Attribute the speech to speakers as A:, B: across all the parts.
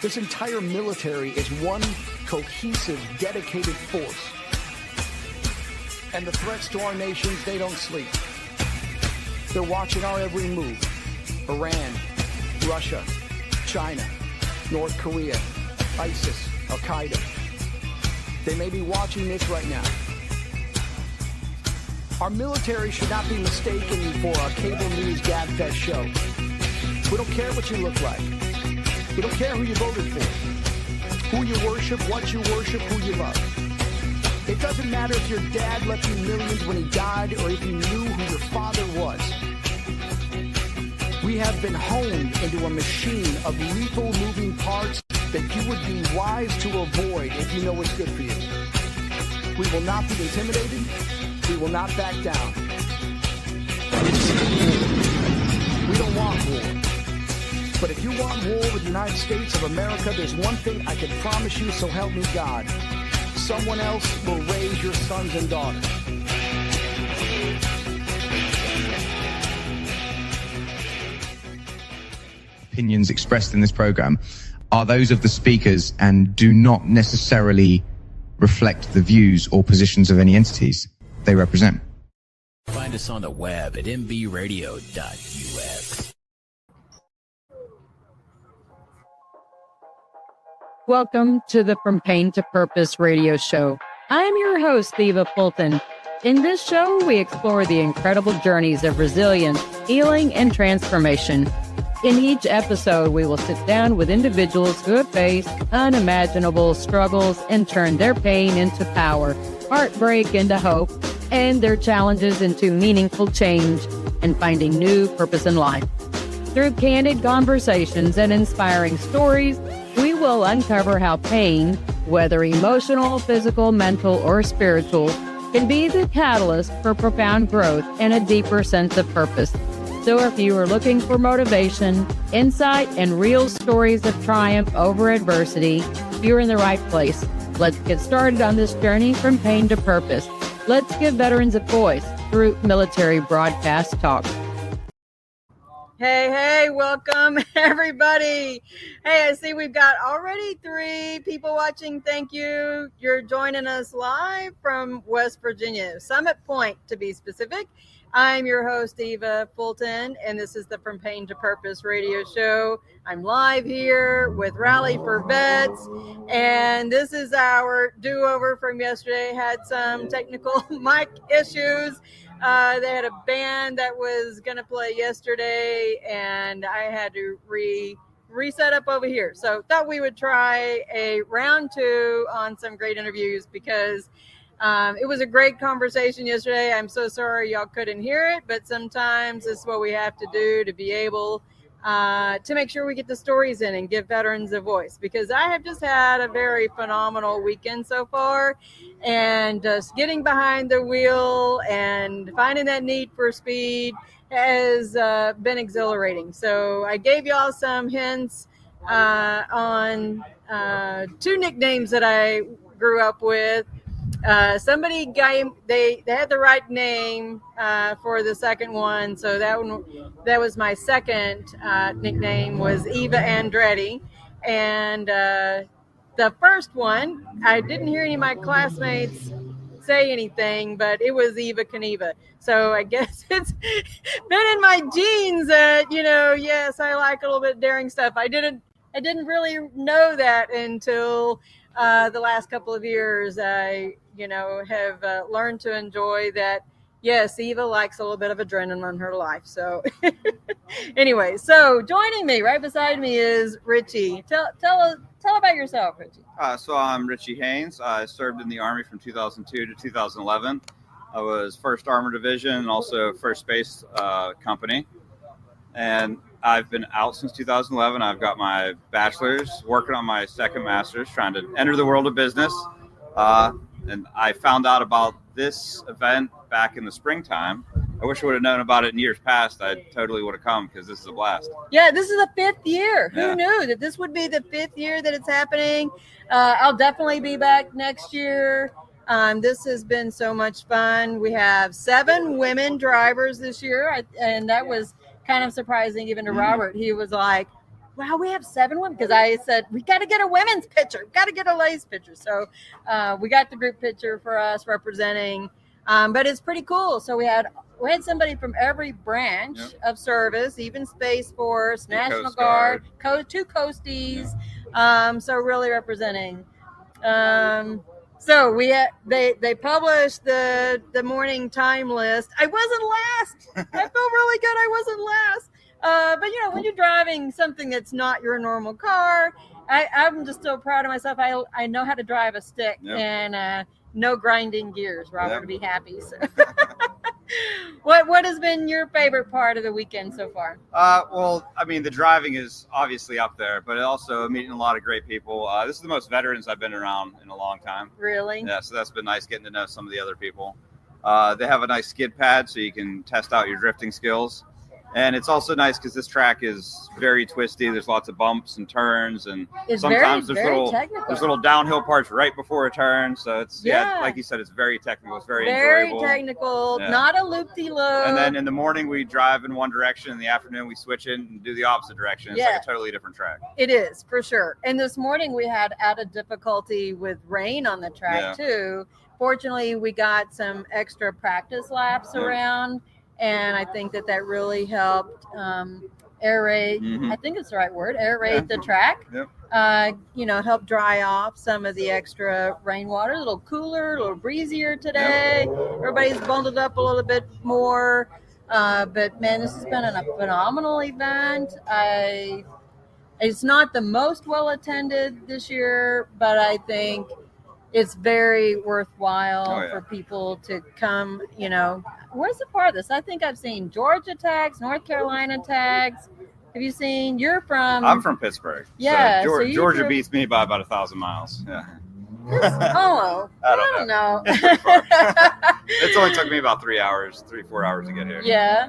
A: This entire military is one cohesive, dedicated force. And the threats to our nations, they don't sleep. They're watching our every move. Iran, Russia, China, North Korea, ISIS, Al-Qaeda. They may be watching this right now. Our military should not be mistaken for a cable news gabfest show. We don't care what you look like. We don't care who you voted for, who you worship, what you worship, who you love. It doesn't matter if your dad left you millions when he died or if you knew who your father was. We have been honed into a machine of lethal moving parts that you would be wise to avoid if you know what's good for you. We will not be intimidated. We will not back down. We don't want war. But if you want war with the United States of America, there's one thing I can promise you, so help me God. Someone else will raise your sons and daughters.
B: Opinions expressed in this program are those of the speakers and do not necessarily reflect the views or positions of any entities they represent.
C: Find us on the web at mbradio.us.
D: Welcome to the From Pain to Purpose radio show. I am your host, Eva Fulton. In this show, we explore the incredible journeys of resilience, healing, and transformation. In each episode, we will sit down with individuals who have faced unimaginable struggles and turned their pain into power, heartbreak into hope, and their challenges into meaningful change and finding new purpose in life. Through candid conversations and inspiring stories, we will uncover how pain, whether emotional, physical, mental, or spiritual, can be the catalyst for profound growth and a deeper sense of purpose. So if you are looking for motivation, insight, and real stories of triumph over adversity, you're in the right place. Let's get started on this journey from pain to purpose. Let's give veterans a voice through military broadcast talk.
E: Hey, welcome everybody. Hey, I see we've got already 3 people watching. Thank you. You're joining us live from West Virginia, Summit Point to be specific. I'm your host, Eva Fulton, and this is the From Pain to Purpose radio show. I'm live here with Rally4Vets, and this is our do-over from yesterday. Had some technical mic issues. They had a band that was going to play yesterday, and I had to reset up over here. So thought we would try a round 2 on some great interviews because it was a great conversation yesterday. I'm so sorry y'all couldn't hear it, but sometimes this is what we have to do to be able to make sure we get the stories in and give veterans a voice, because I have just had a very phenomenal weekend so far, and just getting behind the wheel and finding that need for speed has been exhilarating. So I gave y'all some hints on 2 nicknames that I grew up with. Somebody they had the right name for the second one, so that was my second nickname, was Eva Andretti, and the first one I didn't hear any of my classmates say anything, but it was Eva Knieva. So I guess it's been in my genes that, yes, I like a little bit of daring stuff. I didn't really know that until the last couple of years. I have learned to enjoy that. Yes, Eva likes a little bit of adrenaline in her life. So anyway, so joining me right beside me is Richie. Tell about yourself, Richie.
F: So I'm Richie Haynes. I served in the Army from 2002 to 2011. I was 1st Armored Division and also 1st Space Company. And I've been out since 2011. I've got my bachelor's, working on my 2nd master's, trying to enter the world of business. And I found out about this event back in the springtime. I wish I would have known about it in years past. I totally would have come, because this is a blast.
E: Yeah, this is the 5th year.
F: Yeah.
E: Who knew that this would be the 5th year that it's happening? I'll definitely be back next year. This has been so much fun. We have 7 women drivers this year, and that was kind of surprising even to Robert. He was like, wow, we have 7 women. Because I said, we got to get a women's picture. Got to get a ladies picture. So we got the group picture for us representing. But it's pretty cool. So we had somebody from every branch of service, even Space Force, National Guard, 2 Coasties. So really representing. So they published the morning time list. I wasn't last. I felt really good. I wasn't last. But when you're driving something that's not your normal car, I'm just so proud of myself. I know how to drive a stick and no grinding gears. Robert to be happy. So. What has been your favorite part of the weekend so far?
F: Well, I mean, the driving is obviously up there, but also meeting a lot of great people. This is the most veterans I've been around in a long time.
E: Really?
F: Yeah, so that's been nice getting to know some of the other people. They have a nice skid pad so you can test out your drifting skills. And it's also nice because this track is very twisty. There's lots of bumps and turns, and sometimes there's little downhill parts right before a turn. So it's like you said, it's very technical. It's very enjoyable.
E: Very technical, not a loop-de-loop.
F: And then in the morning we drive in one direction. In the afternoon we switch in and do the opposite direction. It's like a totally different track.
E: It is for sure. And this morning we had added difficulty with rain on the track too. Fortunately, we got some extra practice laps around. And I think that really helped aerate, I think it's the right word, aerate the track. Yep. Help dry off some of the extra rainwater, a little cooler, a little breezier today. Everybody's bundled up a little bit more. But, man, this has been a phenomenal event. It's not the most well-attended this year, but I think it's very worthwhile for people to come, Where's the part of this? I think I've seen Georgia tags, North Carolina tags. Have you seen? I'm
F: from Pittsburgh.
E: Yeah.
F: So Georgia beats me by about 1,000 miles. Yeah.
E: I don't know.
F: It's pretty far. It's only took me about 4 hours to get here.
E: Yeah.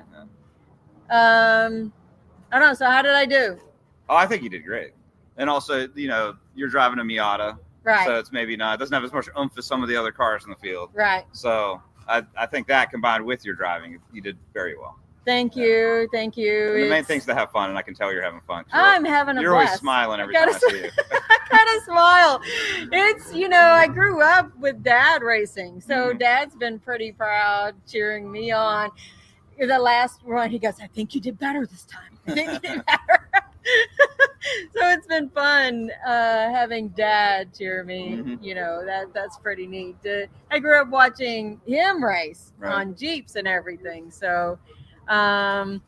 E: I don't know. So how did I do?
F: Oh, I think you did great. And also, you're driving a Miata.
E: Right.
F: So it's maybe not, it doesn't have as much oomph as some of the other cars in the field.
E: Right.
F: So I think that combined with your driving, you did very well.
E: Thank you. Thank you.
F: And the main thing is to have fun, and I can tell you're having fun.
E: I'm having a blast.
F: You're always smiling every time I see you.
E: I gotta smile. It's, I grew up with Dad racing. So Dad's been pretty proud cheering me on. The last run, he goes, I think you did better this time. I think you did better. So it's been fun having Dad cheer me. That's pretty neat. I grew up watching him race on Jeeps and everything. So, the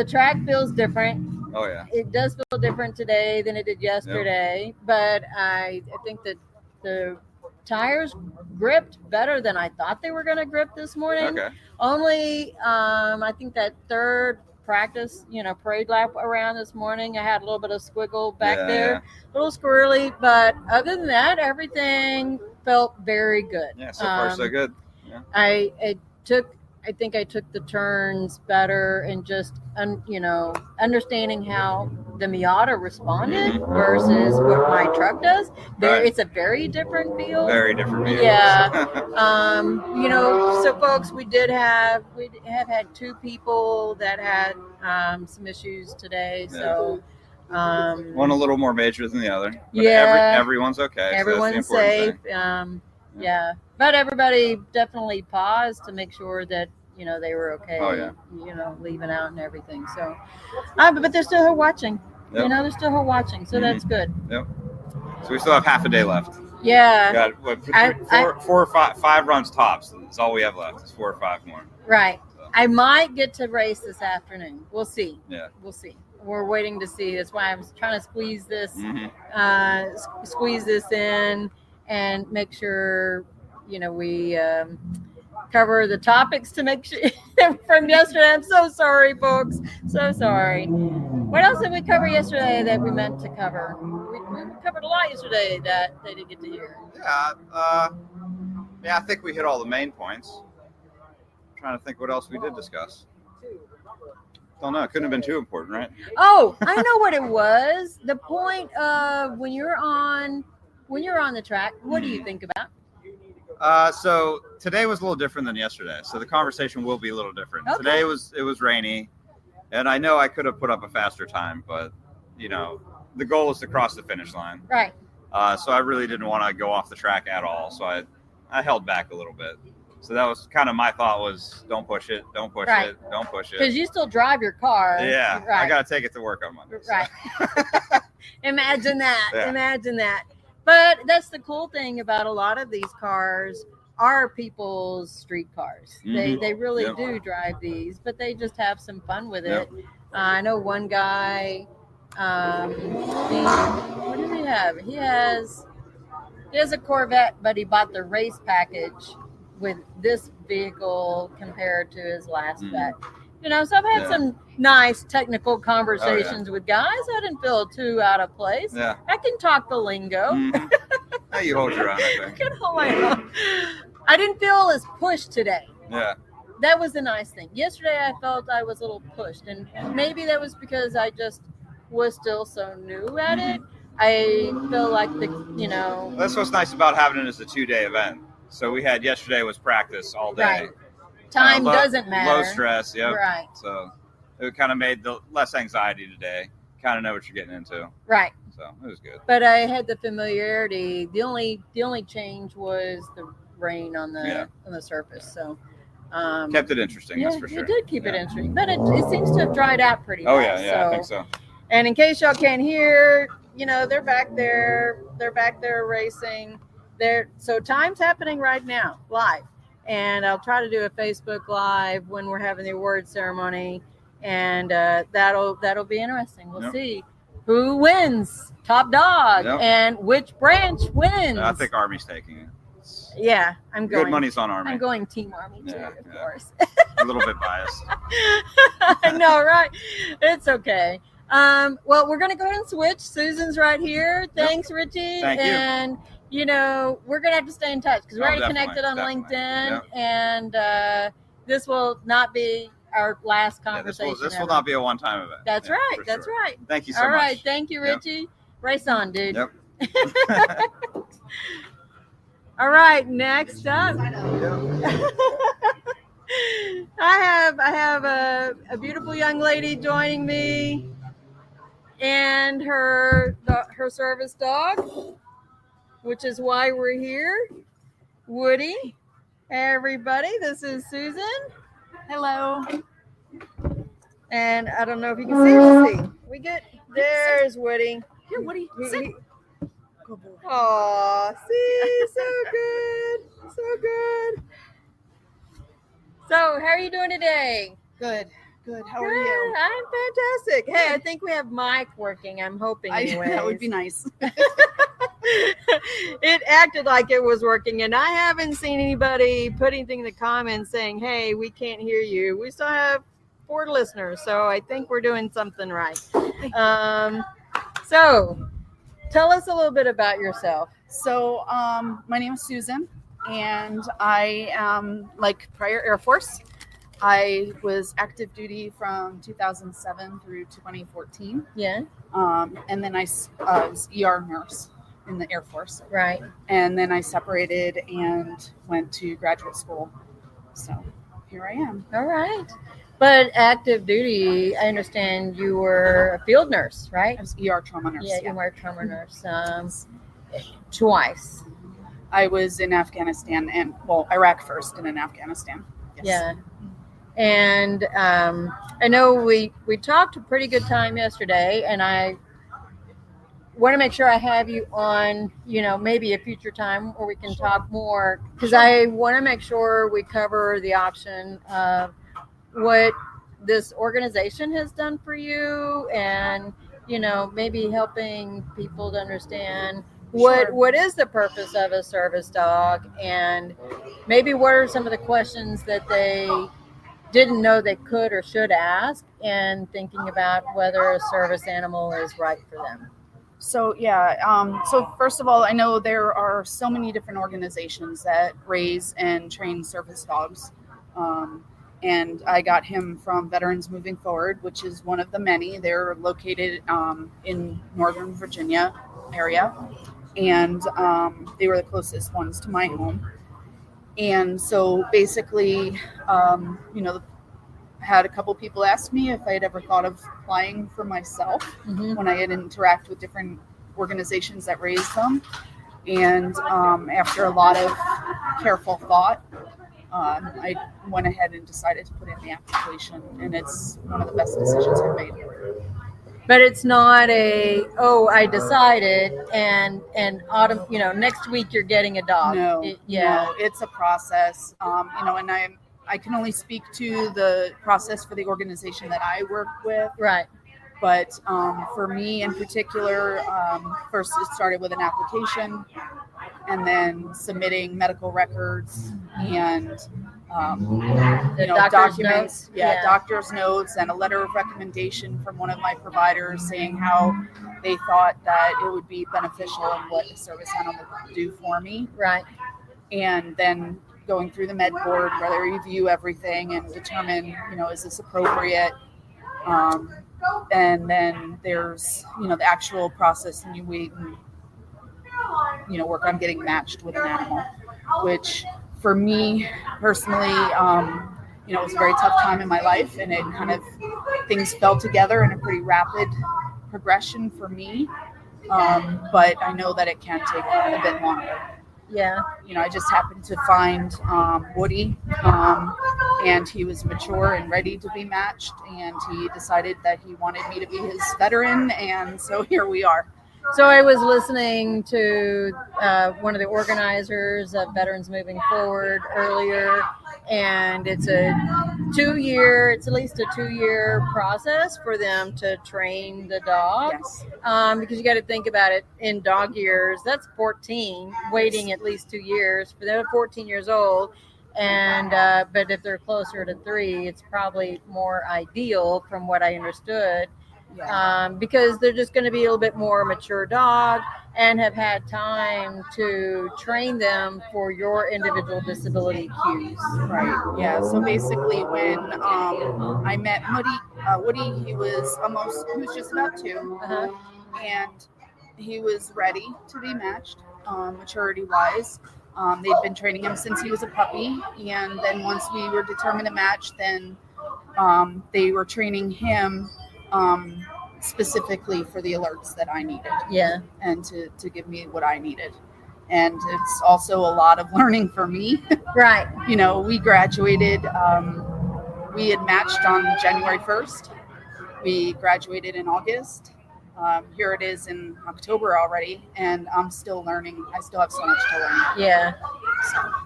E: track feels different.
F: Oh, yeah.
E: It does feel different today than it did yesterday. Yep. But I think that the tires gripped better than I thought they were going to grip this morning.
F: Okay.
E: Only, I think that third practice, parade lap around this morning, I had a little bit of squiggle back there, a little squirrely, but other than that, everything felt very good.
F: Yeah, so far so good. Yeah.
E: I think I took the turns better and just, understanding how the Miata responded versus what my truck does. It's a very different feel.
F: Very different feel.
E: Yeah. So folks, we have had 2 people that had some issues today. So
F: one a little more major than the other. But everyone's okay.
E: Everyone's safe. But everybody definitely paused to make sure that they were okay.
F: Oh, yeah.
E: Leaving out and everything. So, but they're still here watching.
F: Yep.
E: They're still here watching. So that's good.
F: Yep. So we still have half a day left.
E: Yeah.
F: Got four or five runs tops. That's all we have left. It's 4 or 5 more.
E: Right. So. I might get to race this afternoon. We'll see.
F: Yeah.
E: We'll see. We're waiting to see. That's why I'm trying to squeeze this in and make sure, we cover the topics to make sure from yesterday. I'm so sorry, folks. So sorry. What else did we cover yesterday that we meant to cover? We covered a lot yesterday that they didn't get to hear.
F: Yeah. I think we hit all the main points. I'm trying to think what else we did discuss. Don't know. It couldn't have been too important, right?
E: Oh, I know what it was. The point of when you're on the track, what do you think about?
F: So today was a little different than yesterday. So the conversation will be a little different.
E: Okay.
F: Today it was rainy. And I know I could have put up a faster time, but, you know, the goal is to cross the finish line.
E: Right.
F: So I really didn't want to go off the track at all. So I held back a little bit. So that was kind of my thought was don't push it, don't push
E: Right.
F: it, don't push it.
E: Because you still drive your car.
F: Yeah,
E: Right.
F: I got to take it to work on Monday. So.
E: Right. Imagine that.
F: Yeah.
E: Imagine that. But that's the cool thing about a lot of these cars are people's street cars.
F: Mhm.
E: They really
F: Yep.
E: do drive these, but they just have some fun with it.
F: Yep.
E: I know one guy. What does he have? He has a Corvette, but he bought the race package with this vehicle compared to his last vet. You know, so I've had some nice technical conversations with guys. I didn't feel too out of place.
F: Yeah.
E: I can talk the lingo.
F: Mhm. Now you hold your own, I
E: I
F: think.
E: can hold my own. I didn't feel as pushed today.
F: Yeah.
E: That was the nice thing. Yesterday, I felt I was a little pushed, and maybe that was because I just was still so new at it. I feel like
F: That's what's nice about having it as a 2-day event. So we had yesterday was practice all day.
E: Right. Time doesn't matter.
F: Low stress, yep.
E: Right.
F: So it kind of made the less anxiety today. Kind of know what you're getting into.
E: Right.
F: So it was good.
E: But I had the familiarity. The only change was the rain on the surface. So
F: Kept it interesting,
E: yeah,
F: that's for sure.
E: it did keep it interesting. But it seems to have dried out pretty
F: Oh
E: well.
F: yeah, I think so.
E: And in case y'all can't hear, they're back there. They're back there racing. So time's happening right now, live. And I'll try to do a Facebook Live when we're having the award ceremony. And that'll be interesting. We'll see who wins, top dog, and which branch wins.
F: I think Army's taking it.
E: Yeah, I'm going.
F: Good money's on Army.
E: I'm going Team Army too, of course.
F: A little bit biased.
E: I know, right? It's okay. Well, we're going to go ahead and switch. Susan's right here. Thanks, Richie.
F: Thank you.
E: And, we're going to have to stay in touch because we're already connected on LinkedIn.
F: Yep.
E: And this will not be our last conversation.
F: This will not be a one-time event.
E: That's right. That's right.
F: Thank you so much.
E: All right. Thank you, Richie. Race on, dude.
F: Yep.
E: All right. Next up. I have a beautiful young lady joining me and her service dog, which is why we're here. Woody. Hey, everybody, this is Susan.
G: Hello.
E: And I don't know if you can see. We'll see. There's Woody.
G: Here, Woody. Sit. Good boy.
E: Aw, see, so good. So good. So, how are you doing today?
G: Good. How are you?
E: I'm fantastic. Hey, I think we have mic working. I'm hoping anyway.
G: That would be nice.
E: It acted like it was working, and I haven't seen anybody put anything in the comments saying, hey, we can't hear you. We still have 4 listeners, so I think we're doing something right. So tell us a little bit about yourself.
G: So my name is Susan, and I am prior Air Force. I was active duty from 2007 through 2014.
E: Yeah.
G: And then I was ER nurse in the Air Force.
E: Right.
G: And then I separated and went to graduate school. So here I am.
E: All right. But active duty, I understand you were a field nurse, right?
G: I was ER trauma nurse.
E: Yeah, you were a trauma nurse. Twice.
G: I was in Afghanistan and, Iraq first and then Afghanistan. Yes.
E: Yeah. And I know we talked a pretty good time yesterday, and I want to make sure I have you on, maybe a future time where we can talk more, because I want to make sure we cover the option of what this organization has done for you, and maybe helping people to understand what is the purpose of a service dog, and maybe what are some of the questions that they didn't know they could or should ask, and thinking about whether a service animal is right for them.
G: So so first of all, I know there are so many different organizations that raise and train service dogs. And I got him from Veterans Moving Forward, which is one of the many. They're located in Northern Virginia area. And they were the closest ones to my home. And so basically, had a couple people ask me if I had ever thought of applying for myself when I had interact with different organizations that raise them. And after a lot of careful thought, I went ahead and decided to put in the application, and it's one of the best decisions I've made.
E: But it's not I decided and autumn, next week you're getting a dog.
G: No,
E: no,
G: it's a process. And I can only speak to the process for the organization that I work with.
E: Right.
G: But for me in particular, first it started with an application, and then submitting medical records and documents, doctor's notes, and a letter of recommendation from one of my providers saying how they thought that it would be beneficial and what a service animal would do for me.
E: Right.
G: And then going through the med board where they review everything and determine, is this appropriate? And then there's, the actual process, and you wait and, work on getting matched with an animal, which for me personally, it was a very tough time in my life, and it kind of, things fell together in a pretty rapid progression for me. But I know that it can take a bit longer.
E: Yeah.
G: I just happened to find Woody, and he was mature and ready to be matched, and he decided that he wanted me to be his veteran, and so here we are.
E: So I was listening to one of the organizers of Veterans Moving Forward earlier, and it's at least a 2-year process for them to train the dog.
G: Yes.
E: Because you got to think about it, in dog years, that's 14, waiting at least 2 years for them at 14 years old. And but if they're closer to 3, it's probably more ideal from what I understood.
G: Yeah.
E: Because they're just going to be a little bit more mature dog and have had time to train them for your individual disability cues.
G: Right. Yeah. So basically, when I met Woody, he was just about 2, and he was ready to be matched, maturity-wise. They'd been training him since he was a puppy, and then once we were determined to match, then they were training him specifically for the alerts that I needed.
E: Yeah.
G: And to give me what I needed. And it's also a lot of learning for me.
E: Right.
G: We graduated, we had matched on January 1st. We graduated in August. Here it is in October already, and I'm still learning. I still have so much to learn.
E: Yeah.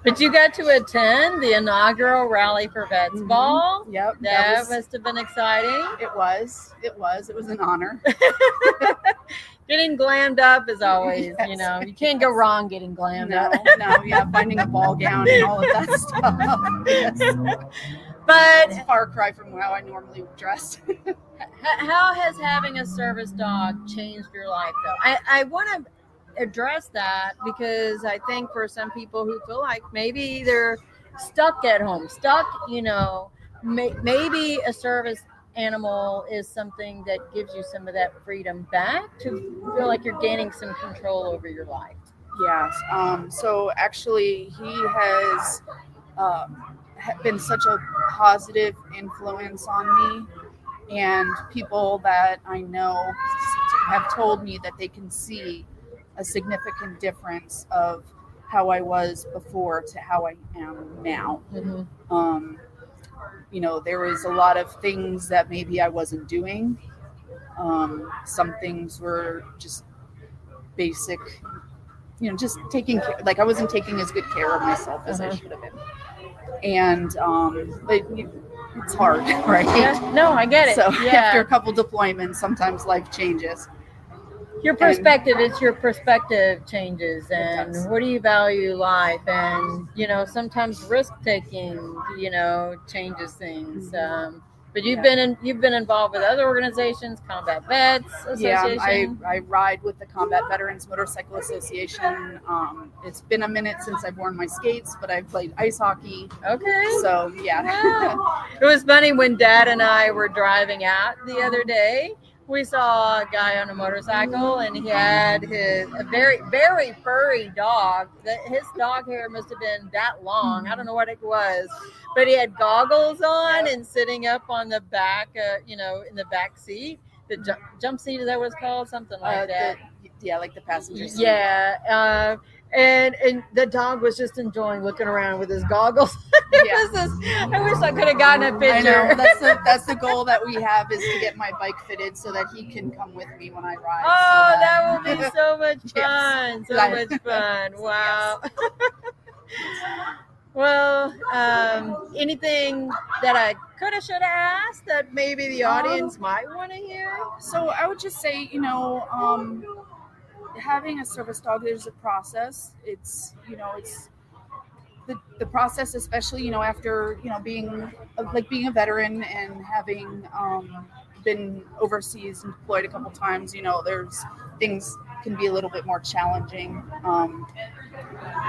E: But you got to attend the inaugural Rally4Vets ball.
G: Yep.
E: That must have been exciting.
G: It was an honor.
E: Getting glammed up is always,
G: Yes.
E: You can't go wrong getting glammed up.
G: Finding a ball gown and all of that stuff. Yes.
E: But
G: It's a far cry from how I normally dress.
E: how has having a service dog changed your life, though? I want to address that because I think for some people who feel like maybe they're stuck at home, maybe a service animal is something that gives you some of that freedom back to feel like you're gaining some control over your life.
G: Yes. So actually, he has been such a positive influence on me, and people that I know have told me that they can see a significant difference of how I was before to how I am now.
E: Mm-hmm.
G: There was a lot of things that maybe I wasn't doing. Some things were just basic, just taking care, like I wasn't taking as good care of myself as I should have been. And but it's hard, right?
E: Yeah, no, I get it.
G: So
E: yeah.
G: after a couple deployments, sometimes life changes.
E: Your perspective, it's your perspective changes, and what do you value life, and sometimes risk taking, changes things. But you've been involved with other organizations, Combat Vets Association.
G: Yeah, I ride with the Combat Veterans Motorcycle Association. It's been a minute since I've worn my skates, but I've played ice hockey.
E: Okay.
G: So yeah.
E: Wow. It was funny when Dad and I were driving out the other day. we saw a guy on a motorcycle, and he had a very, very furry dog. His dog hair must have been that long. I don't know what it was, but he had goggles on and sitting up on the back, in the back seat. The jump seat, is that what it's called? Something like that.
G: Like the passenger seat.
E: Yeah. And the dog was just enjoying looking around with his goggles. I wish I could have gotten a picture.
G: I know. That's the goal that we have, is to get my bike fitted so that he can come with me when I ride.
E: Oh, that will be so much fun.
G: Yes.
E: So much fun. Wow. Well, anything that I could have, should have asked that maybe the audience might want to hear?
G: So I would just say, having a service dog, there's a process. It's the process, especially, after, being a veteran and having been overseas and deployed a couple times, there's things can be a little bit more challenging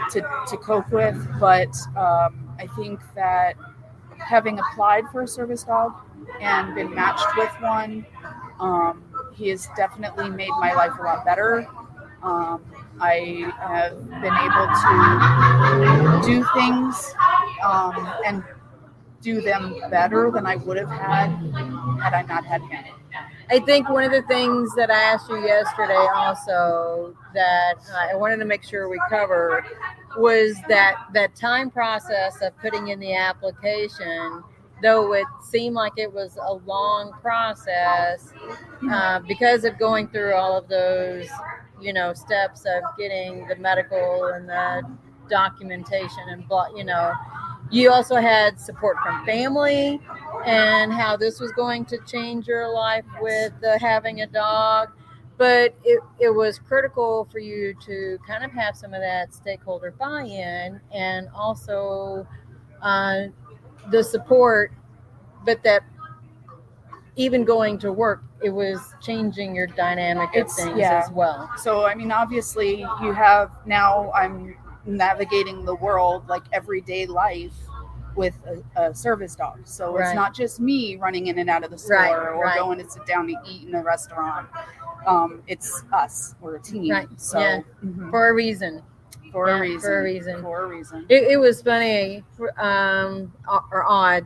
G: to cope with. But I think that having applied for a service dog and been matched with one, he has definitely made my life a lot better. I have been able to do things and do them better than I would have had I not had him.
E: I think one of the things that I asked you yesterday also that I wanted to make sure we covered was that time process of putting in the application, though it seemed like it was a long process because of going through all of those, steps of getting the medical and the documentation and you also had support from family and how this was going to change your life with having a dog. But it was critical for you to kind of have some of that stakeholder buy-in and also the support, but that even going to work, it was changing your dynamic of things as well.
G: So, obviously you have, now I'm navigating the world, like everyday life, with a service dog. So it's not just me running in and out of the store or going to sit down to eat in a restaurant. It's us. We're a team.
E: Right.
G: So
E: for a reason.
G: For a reason.
E: It was funny or odd.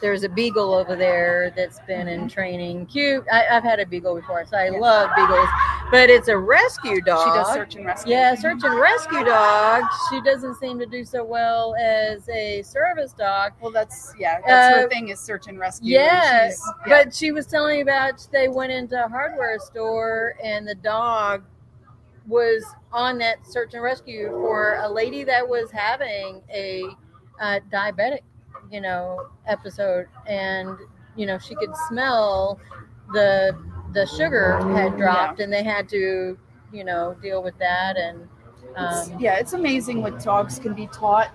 E: There's a beagle over there that's been in training. Cute. I've had a beagle before, so I love beagles. But it's a rescue dog.
G: She does search and rescue.
E: Yeah, search and rescue dog. She doesn't seem to do so well as a service dog.
G: Well, that's her thing, is search and rescue.
E: Yeah, but she was telling me about they went into a hardware store and the dog was on that search and rescue for a lady that was having a diabetic, episode, and she could smell the sugar had dropped, and they had to deal with that. And
G: it's amazing what dogs can be taught,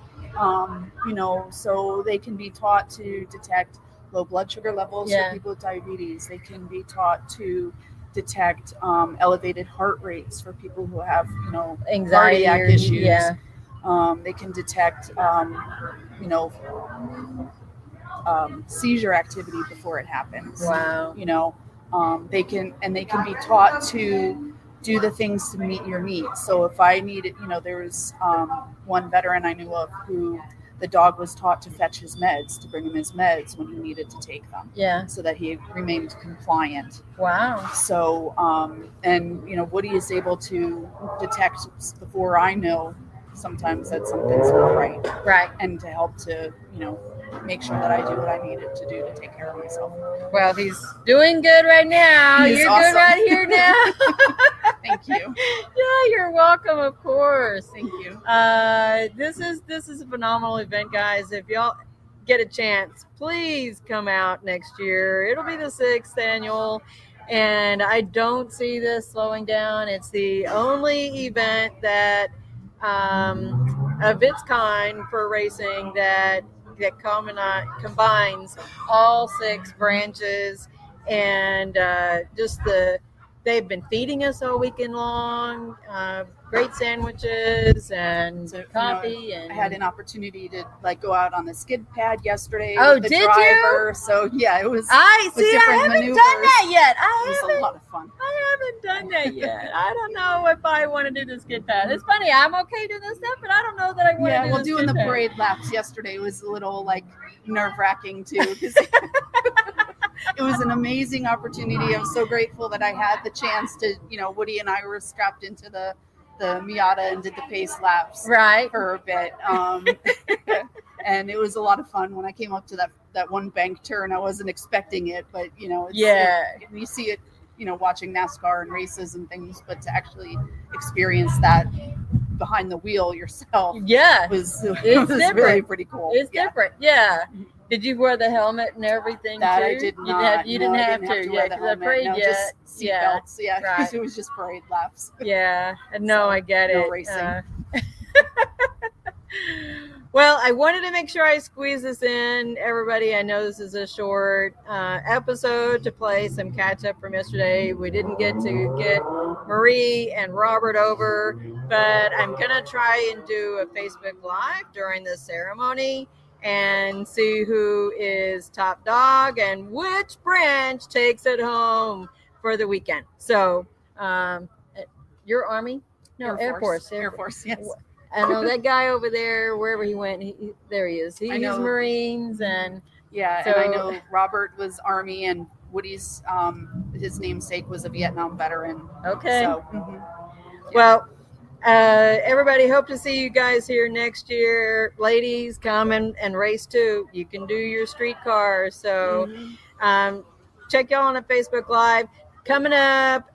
G: so they can be taught to detect low blood sugar levels for people with diabetes. They can be taught to detect elevated heart rates for people who have anxiety, cardiac issues. They can detect seizure activity before it happens.
E: Wow.
G: They can be taught to do the things to meet your needs. So if I needed, there was one veteran I knew of who the dog was taught to fetch his meds, to bring him his meds when he needed to take them.
E: Yeah.
G: So that he remained compliant.
E: Wow.
G: So, Woody is able to detect before I know sometimes that something's not right.
E: Right.
G: And to help to, make sure that I do what I needed to do to take care of myself.
E: Well, he's doing good right now. You're awesome. Good right here now.
G: Thank you.
E: Yeah, you're welcome, of course.
G: Thank you.
E: This is a phenomenal event, guys. If y'all get a chance, please come out next year. It'll be the 6th annual, and I don't see this slowing down. It's the only event that of its kind for racing that combines all 6 branches, and just the they've been feeding us all weekend long. Great sandwiches and coffee.
G: I had an opportunity to like go out on the skid pad yesterday.
E: Oh,
G: with the
E: did
G: driver. So yeah, it was.
E: I
G: different
E: haven't
G: maneuvers.
E: done that yet.
G: It was a lot of fun.
E: I haven't done that yet. I don't know if I want to do the skid pad. It's funny. I'm okay doing this stuff, but I don't know that I want to do
G: well,
E: the
G: doing
E: skid
G: the
E: pad.
G: parade laps yesterday was a little like nerve-wracking too, because it was an amazing opportunity. I'm so grateful that I had the chance to, Woody and I were strapped into the Miata and did the pace laps
E: Right.
G: for a bit. And it was a lot of fun when I came up to that one bank turn. I wasn't expecting it, but you see it, watching NASCAR and races and things, but to actually experience that behind the wheel yourself was really pretty cool.
E: It's different. Yeah. Did you wear the helmet and everything
G: that
E: too?
G: I did not.
E: You didn't have to.
G: wear the helmet. Just seat belts. Yeah,
E: right.
G: It was just parade laps.
E: Yeah, no, I get it.
G: No racing.
E: Well, I wanted to make sure I squeeze this in, everybody. I know this is a short episode to play some catch up from yesterday. We didn't get to get Marie and Robert over, but I'm gonna try and do a Facebook Live during the ceremony and see who is top dog and which branch takes it home for the weekend. So, your Army? No, Air Force.
G: Yes.
E: I know that guy over there, wherever he went, there he is. He's Marines, and
G: and I know Robert was Army, and Woody's his namesake was a Vietnam veteran.
E: Okay.
G: So,
E: Well, everybody, hope to see you guys here next year. Ladies, come and race too. You can do your streetcar. So check y'all on a Facebook Live. Coming up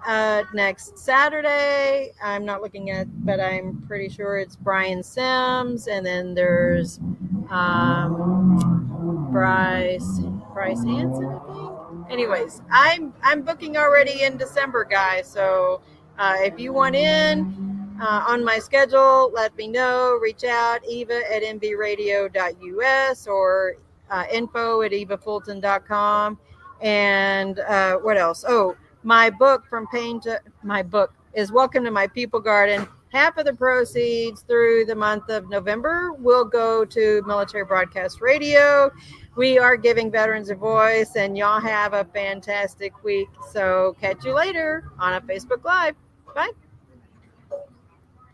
E: next Saturday, I'm not looking at, but I'm pretty sure it's Brian Sims, and then there's Bryce Hansen, I think. Anyways, I'm booking already in December, guys. So if you want in on my schedule, let me know. Reach out, eva@nbradio.us or info@evafulton.com. And what else? Oh, my book is Welcome to My People Garden. Half of the proceeds through the month of November will go to Military Broadcast Radio. We are giving veterans a voice, and y'all have a fantastic week. So catch you later on a Facebook Live. Bye.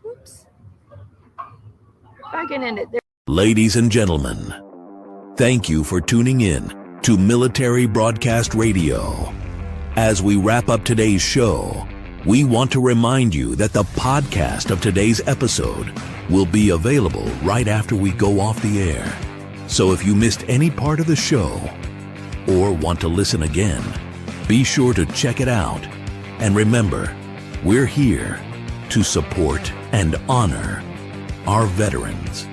E: Oops. If I can end it there.
H: Ladies and gentlemen, thank you for tuning in to Military Broadcast Radio. As we wrap up today's show, we want to remind you that the podcast of today's episode will be available right after we go off the air. So if you missed any part of the show or want to listen again, be sure to check it out. And remember, we're here to support and honor our veterans.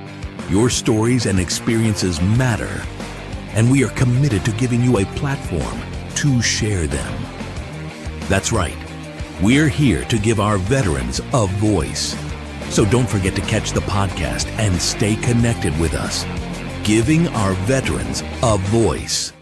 H: Your stories and experiences matter, and we are committed to giving you a platform to share them. That's right. We're here to give our veterans a voice. So don't forget to catch the podcast and stay connected with us, giving our veterans a voice.